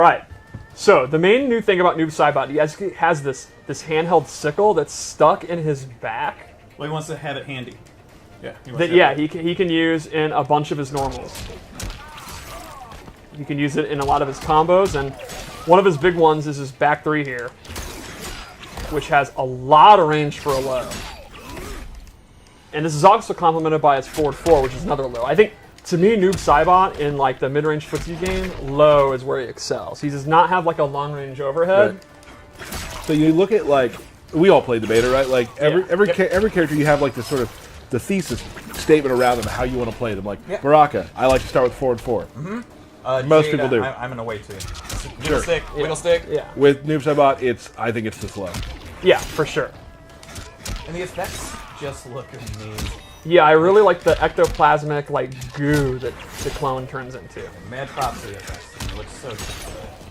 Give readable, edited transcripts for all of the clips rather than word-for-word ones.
Right. So the main new thing about Noob Saibot, he has this handheld sickle that's stuck in his back. Well, he wants to have it handy. Yeah. He can use in a bunch of his normals. You can use it in a lot of his combos, and one of his big ones is his back 3 here, which has a lot of range for a low. And this is also complemented by his forward 4, which is another low. I think, to me, Noob Saibot in like the mid-range footsie game, low is where he excels. He does not have like a long-range overhead. Right. So you look at like, we all played the beta, right? Like every character you have like this sort of the thesis statement around them, how you want to play them. Like Baraka, I like to start with forward 4. Mm-hmm. Most Jade, people do. I'm gonna wait too. Wiggle stick. Yeah. With Noob Saibot, I think it's this low. Yeah, for sure. And the effects just look amazing. Yeah, I really like the ectoplasmic like goo that the clone turns into. Mad props to the effects. It looks so good.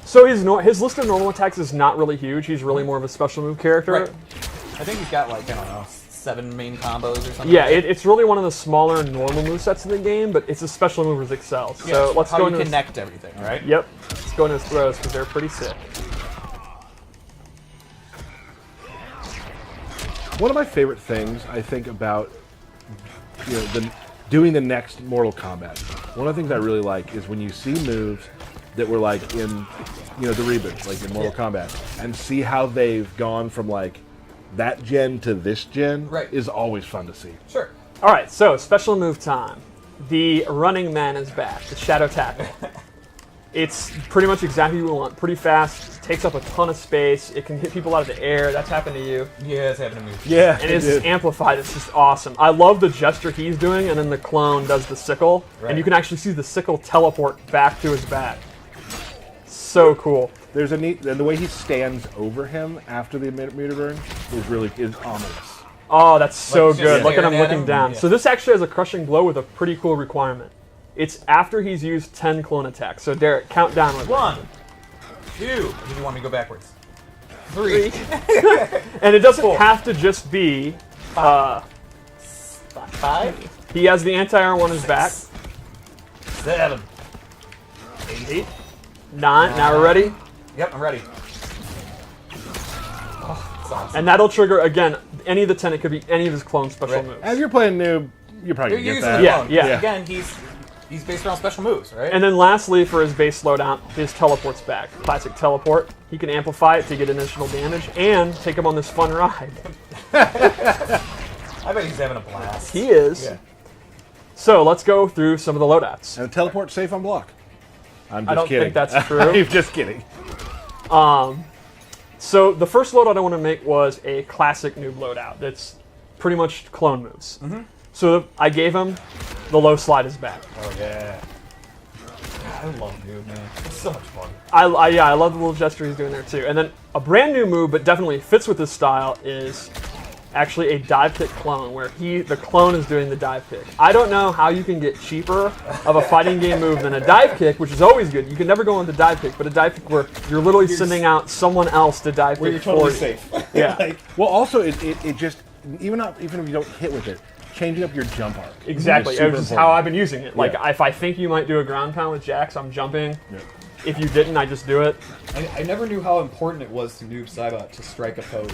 So his list of normal attacks is not really huge. He's really more of a special move character. Right. I think he's got like, I don't know, 7 main combos or something. Yeah, it's really one of the smaller normal movesets in the game, but it's a special move that excels. So let's go into connect everything, right? Yep. Let's go into his throws because they're pretty sick. One of my favorite things I think about doing the next Mortal Kombat. One of the things I really like is when you see moves that were like in the reboot, like in Mortal Kombat, and see how they've gone from like that gen to this gen is always fun to see. Sure. All right, so special move time. The running man is back, the shadow tackle. It's pretty much exactly what we want. Pretty fast, takes up a ton of space. It can hit people out of the air. That's happened to you. Yeah, it's happened to me. Yeah, and it's amplified. It's just awesome. I love the gesture he's doing, and then the clone does the sickle, and you can actually see the sickle teleport back to his back. So cool. There's a neat, and the way he stands over him after the meter burn is ominous. Oh, that's so good. Look at him looking down. Yeah. So this actually has a crushing blow with a pretty cool requirement. It's after he's used 10 clone attacks. So Derek, count down with 1, 2. Or did you want me to go backwards? 3. And it doesn't have to just be 5. He has the anti-air on his back. 7. 8. 9. Now we're ready. Yep, I'm ready. Oh, that's awesome. And that'll trigger again any of the 10. It could be any of his clone special moves. As you're playing Noob, you're probably gonna get that. Yeah. Again, he's based around special moves, right? And then lastly, for his base slowdown, his teleport's back. Classic teleport. He can amplify it to get additional damage and take him on this fun ride. I bet he's having a blast. He is. Yeah. So let's go through some of the loadouts. And teleport's safe on block. I'm just I don't kidding. think that's true. I'm just kidding. So the first loadout I want to make was a classic noob loadout. That's pretty much clone moves. So I gave him the low slide is back. Oh yeah. I love Noob, man. It's so much fun. I love the little gesture he's doing there too. And then a brand new move, but definitely fits with his style, is actually a dive kick clone, where the clone is doing the dive kick. I don't know how you can get cheaper of a fighting game move than a dive kick, which is always good. You can never go on the dive kick, but a dive kick where you're literally sending out someone else to dive kick for you. Where you're totally safe. Yeah. Well, also it just even if you don't hit with it, changing up your jump arc. Exactly. Super Which is important. how I've been using it. Like if I think you might do a ground pound with Jax, I'm jumping. Yeah. If you didn't, I just do it. I never knew how important it was to Noob Saibot to strike a pose.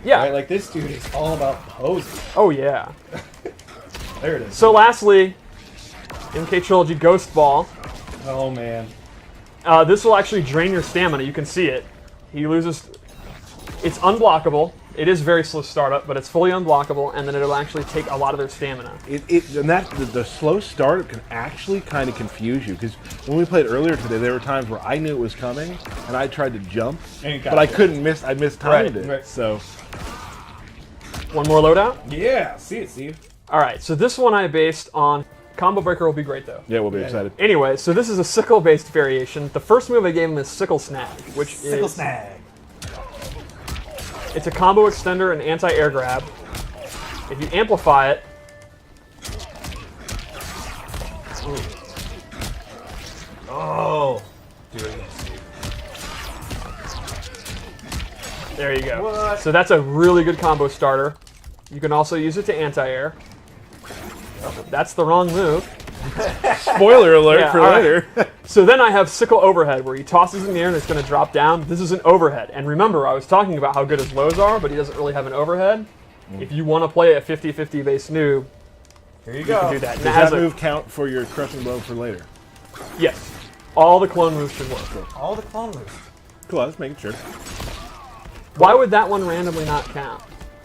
Yeah. Right? Like, this dude is all about posing. Oh yeah. There it is. So lastly, MK Trilogy Ghost Ball. Oh, man. This will actually drain your stamina. You can see it. He loses. It's unblockable. It is very slow startup, but it's fully unblockable, and then it'll actually take a lot of their stamina. The slow startup can actually kind of confuse you, because when we played earlier today, there were times where I knew it was coming, and I tried to jump, but I couldn't miss. I mistimed it. Right. So One more loadout. Yeah, see it, Steve. All right. So this one I based on Combo Breaker. Will be great though. yeah, we'll be excited. Anyway, so this is a sickle-based variation. The first move I gave him is Sickle Snag, which Sickle is snag. it's a combo extender and anti-air grab. If you amplify it, Oh. Do it again, Steve. there you go. What? So that's a really good combo starter. You can also use it to anti-air. That's the wrong move. Spoiler alert Yeah, for all right. later. So then I have Sickle Overhead, where he tosses in the air and it's going to drop down. This is an overhead. And remember, I was talking about how good his lows are, but he doesn't really have an overhead. If you want to play a 50-50 base noob, Here you you go. can do that. And Does it has that move count for your crushing blow for later? Yes. All the clone moves should work. All the clone moves. Cool, I was making sure. Why would that one randomly not count?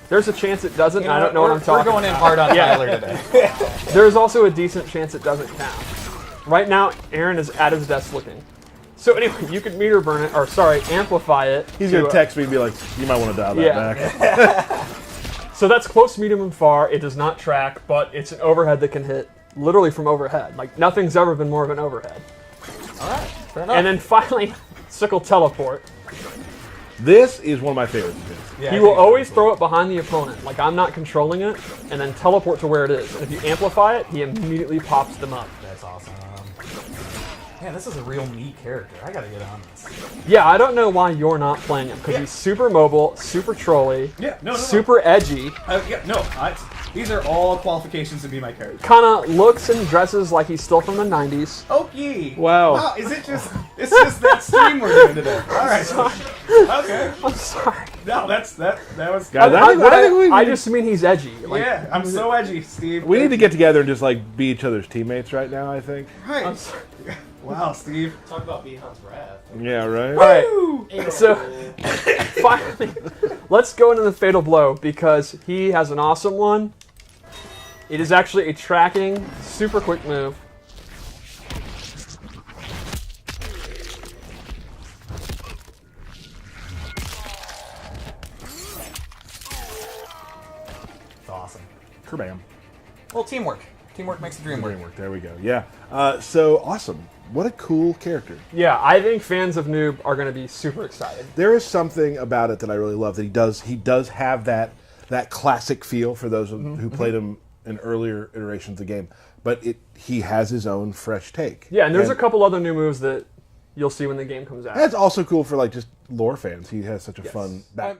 There's a chance it doesn't, and I don't know what I'm talking We're going in about. hard on Yeah. Tyler today. There's also a decent chance it doesn't count. Right now, Aaron is at his desk looking. So anyway, you could meter burn it, or sorry, amplify it. He's going to text me and be like, you might want to dial that back. So that's close, medium, and far. It does not track, but it's an overhead that can hit literally from overhead. Like, nothing's ever been more of an overhead. All right, fair enough. And then finally, Sickle Teleport. This is one of my favorites of his. Yeah, He I will think always so. throw it behind the opponent, like I'm not controlling it, and then teleport to where it is. And if you amplify it, he immediately pops them up. That's awesome. Man, this is a real neat character. I gotta get on this. Yeah, I don't know why you're not playing him, because Yeah. he's super mobile, super trolly, Yeah, no. super edgy, These are all qualifications to be my character. kind of looks and dresses like he's still from the 90s. Okie. Wow. Wow, is it just? It's just that stream we're doing today. All right. Okay. I'm sorry. No, that was. Guys, I just mean he's edgy. Like, Yeah, I'm so edgy, Steve. we need to get together and just like be each other's teammates right now, I think. Right. I'm sorry. Wow, Steve. Talk about Bihan's wrath. Yeah, right? All right, so finally, let's go into the Fatal Blow, because he has an awesome one. It is actually a tracking, super quick move. It's awesome. Kerbam. Well, teamwork. Teamwork makes the dream work. Framework, there we go. Yeah. So awesome. What a cool character. Yeah, I think fans of Noob are going to be super excited. There is something about it that I really love, that he does have that classic feel for those who played him in earlier iterations of the game. But he has his own fresh take. Yeah, and there's a couple other new moves that you'll see when the game comes out. That's also cool for like just lore fans. He has such a fun back.